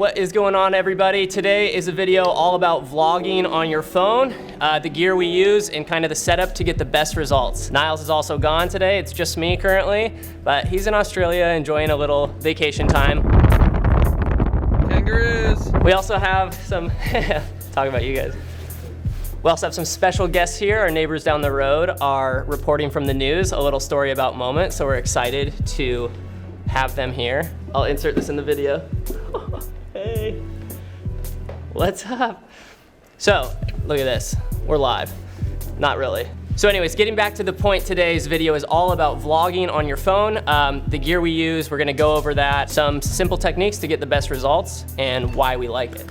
What is going on, everybody? Today is a video all about vlogging on your phone, the gear we use, and kind of the setup to get the best results. Niles is also gone today. It's just me currently, but he's in Australia enjoying a little vacation time. Kangaroos! We also have some, talk about you guys. We also have some special guests here. Our neighbors down the road are reporting from the news, a little story about Moment, so we're excited to have them here. I'll insert this in the video. Hey, what's up? So, look at this, we're live. Not really. So anyways, getting back to the point, today's video is all about vlogging on your phone. The gear we use, we're gonna go over that, some simple techniques to get the best results, and why we like it.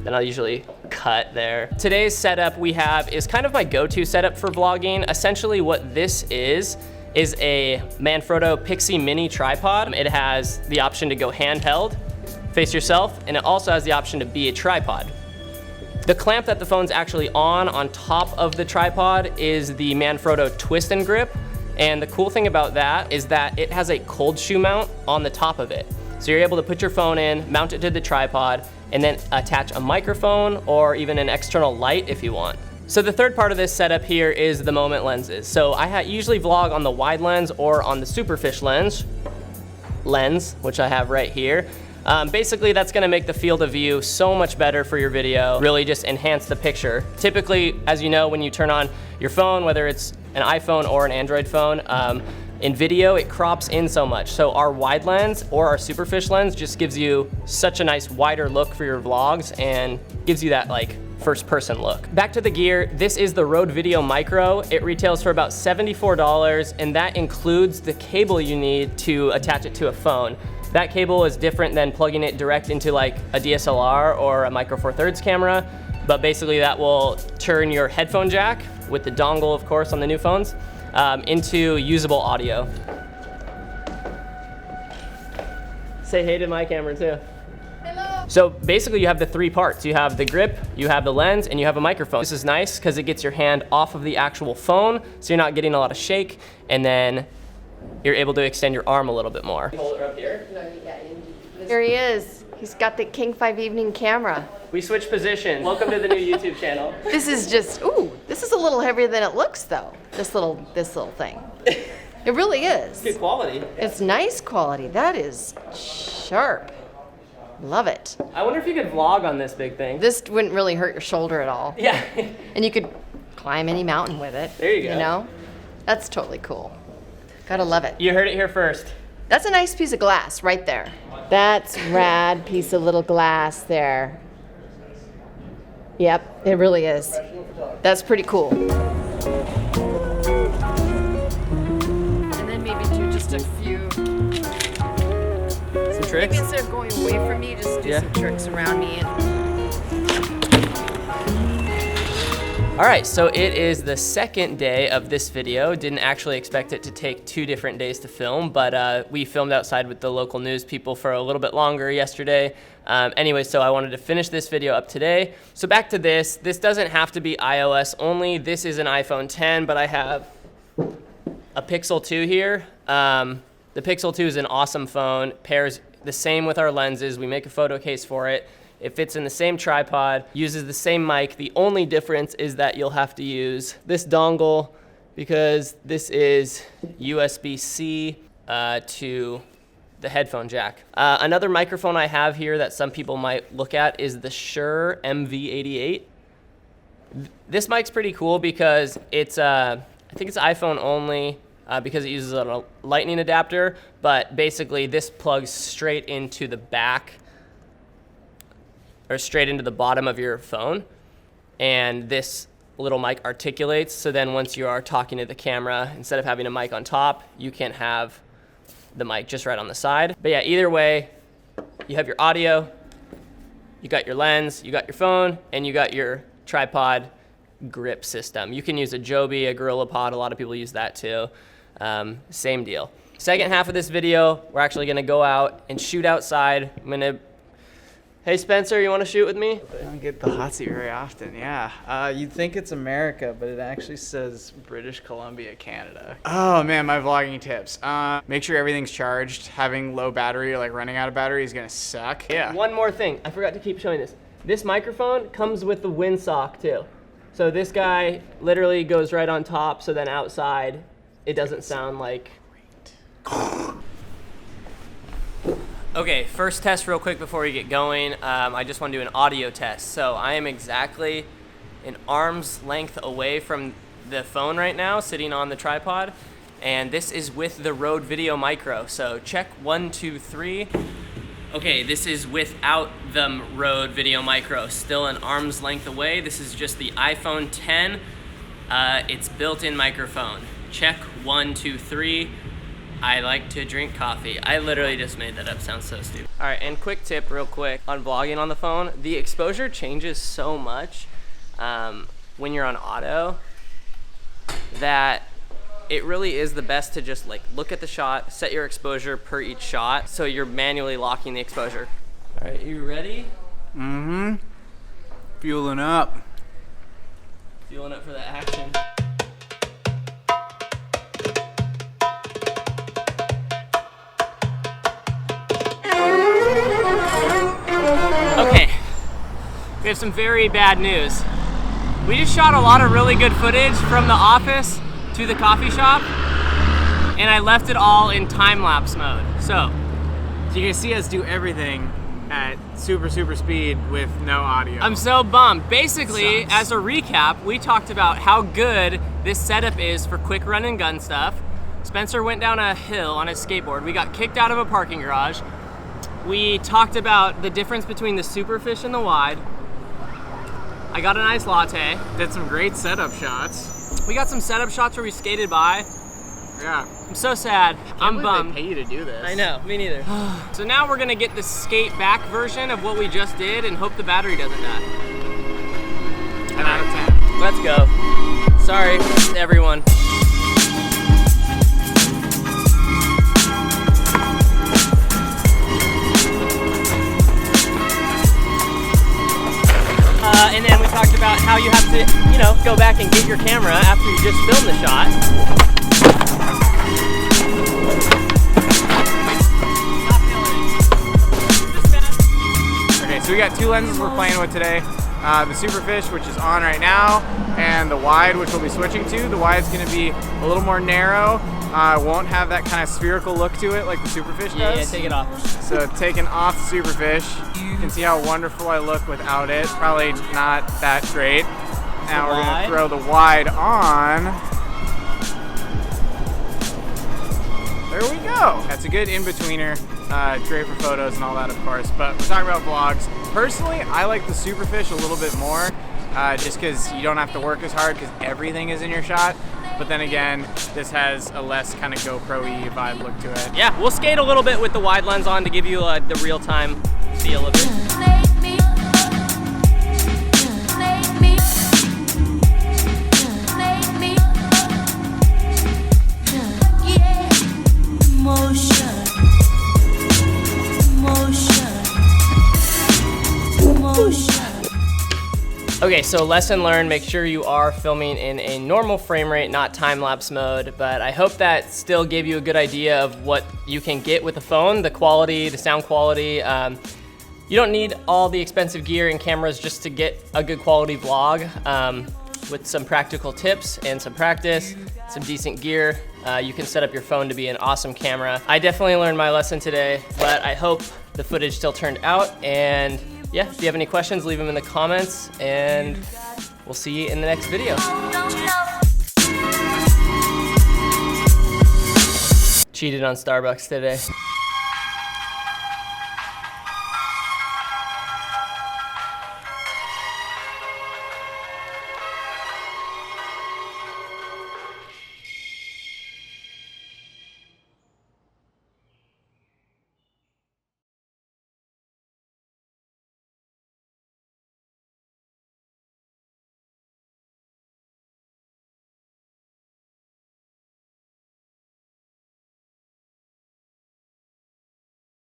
Then I'll usually cut there. Today's setup we have is kind of my go-to setup for vlogging. Essentially what this is a Manfrotto Pixie Mini tripod. It has the option to go handheld, face yourself, and it also has the option to be a tripod. The clamp that the phone's actually on top of the tripod is the Manfrotto Twist and Grip. And the cool thing about that is that it has a cold shoe mount on the top of it. So you're able to put your phone in, mount it to the tripod, and then attach a microphone or even an external light if you want. So the third part of this setup here is the Moment lenses. So I usually vlog on the wide lens or on the Superfish lens, which I have right here. Basically that's gonna make the field of view so much better for your video, really just enhance the picture. Typically, as you know, when you turn on your phone, whether it's an iPhone or an Android phone, in video, it crops in so much. So our wide lens or our Superfish lens just gives you such a nice wider look for your vlogs and gives you that like first person look. Back to the gear, this is the Rode Video Micro. It retails for about $74 and that includes the cable you need to attach it to a phone. That cable is different than plugging it direct into like a DSLR or a Micro Four Thirds camera, but basically that will turn your headphone jack, with the dongle of course on the new phones, into usable audio. Say hey to my camera too. Hello. So basically you have the three parts. You have the grip, you have the lens, and you have a microphone. This is nice because it gets your hand off of the actual phone, so you're not getting a lot of shake, and then you're able to extend your arm a little bit more. Hold it up here. Here he is. He's got the King 5 evening camera. We switched positions. Welcome to the new YouTube channel. This is just, ooh, this is a little heavier than it looks though. This little thing. It really is. Good quality. It's nice quality. That is sharp. Love it. I wonder if you could vlog on this big thing. This wouldn't really hurt your shoulder at all. Yeah. And you could climb any mountain with it. There you go. You know? That's totally cool. Gotta love it. You heard it here first. That's a nice piece of glass right there. That's rad piece of little glass there. Yep, it really is. That's pretty cool. And then maybe do just a few. Some tricks? Maybe instead of going away from me, just do some tricks around me. All right, so it is the second day of this video. Didn't actually expect it to take 2 different days to film, but we filmed outside with the local news people for a little bit longer yesterday. Anyway, so I wanted to finish this video up today. So back to this. This doesn't have to be iOS only. This is an iPhone 10, but I have a Pixel 2 here. The Pixel 2 is an awesome phone. Pairs the same with our lenses. We make a photo case for it. It fits in the same tripod, uses the same mic. The only difference is that you'll have to use this dongle because this is USB-C to the headphone jack. Another microphone I have here that some people might look at is the Shure MV88. This mic's pretty cool because it's, I think it's iPhone only because it uses a lightning adapter, but basically this plugs straight into the back or straight into the bottom of your phone, and this little mic articulates, so then once you are talking to the camera, instead of having a mic on top, you can have the mic just right on the side. But yeah, either way, you have your audio, you got your lens, you got your phone, and you got your tripod grip system. You can use a Joby, a GorillaPod, a lot of people use that too. Same deal. Second half of this video, we're actually gonna go out and shoot outside. I'm gonna Hey Spencer, you want to shoot with me? I don't get the hot seat very often, yeah. You'd think it's America, but it actually says British Columbia, Canada. Oh man, my vlogging tips. Make sure everything's charged. Having low battery or like running out of battery is gonna suck. Yeah. One more thing, I forgot to keep showing this. This microphone comes with the windsock too. So this guy literally goes right on top, so then outside, it doesn't sound like... Okay, first test real quick before we get going. I just want to do an audio test. So I am exactly an arm's length away from the phone right now, sitting on the tripod. And this is with the Rode Video Micro. So check 1, 2, 3. Okay, this is without the Rode Video Micro. Still an arm's length away. This is just the iPhone 10. It's built-in microphone. Check 1, 2, 3. I like to drink coffee. I literally just made that up, sounds so stupid. All right, and quick tip real quick on vlogging on the phone, the exposure changes so much when you're on auto that it really is the best to just like look at the shot, set your exposure per each shot, so you're manually locking the exposure. All right, you ready? Mm-hmm. Fueling up. Fueling up for the action. Okay, we have some very bad news. We just shot a lot of really good footage from the office to the coffee shop, and I left it all in time-lapse mode. So You can see us do everything at super speed with no audio. I'm so bummed. Basically, as a recap, we talked about how good this setup is for quick run and gun stuff. Spencer went down a hill on his skateboard. We got kicked out of a parking garage. We talked about the difference between the Superfish and the Wide. I got an iced latte. Did some great setup shots. We got some setup shots where we skated by. Yeah. I'm so sad. I'm bummed. They pay you to do this. I know, me neither. So now we're gonna get the skate back version of what we just did and hope the battery doesn't die. 10 out of 10. Let's go. Sorry, everyone. And then we talked about how you have to, go back and get your camera after you just filmed the shot. Okay, so we got two lenses we're playing with today. The Superfish, which is on right now, and the Wide, which we'll be switching to. The Wide's gonna be a little more narrow. Won't have that kind of spherical look to it like the Superfish does. Yeah, take it off. So taking off the Superfish, you can see how wonderful I look without it. Probably not that great. Now we're gonna throw the Wide on. There we go. That's a good in-betweener. Great for photos and all that, of course. But we're talking about vlogs. Personally, I like the Superfish a little bit more, just because you don't have to work as hard because everything is in your shot. But then again, this has a less kind of GoPro-y vibe look to it. Yeah, we'll skate a little bit with the wide lens on to give you the real-time feel of it. Okay, so lesson learned, make sure you are filming in a normal frame rate, not time-lapse mode, but I hope that still gave you a good idea of what you can get with the phone, the quality, the sound quality. You don't need all the expensive gear and cameras just to get a good quality vlog. With some practical tips and some practice, some decent gear, you can set up your phone to be an awesome camera. I definitely learned my lesson today, but I hope the footage still turned out, and yeah, if you have any questions, leave them in the comments, and we'll see you in the next video. Cheated on Starbucks today.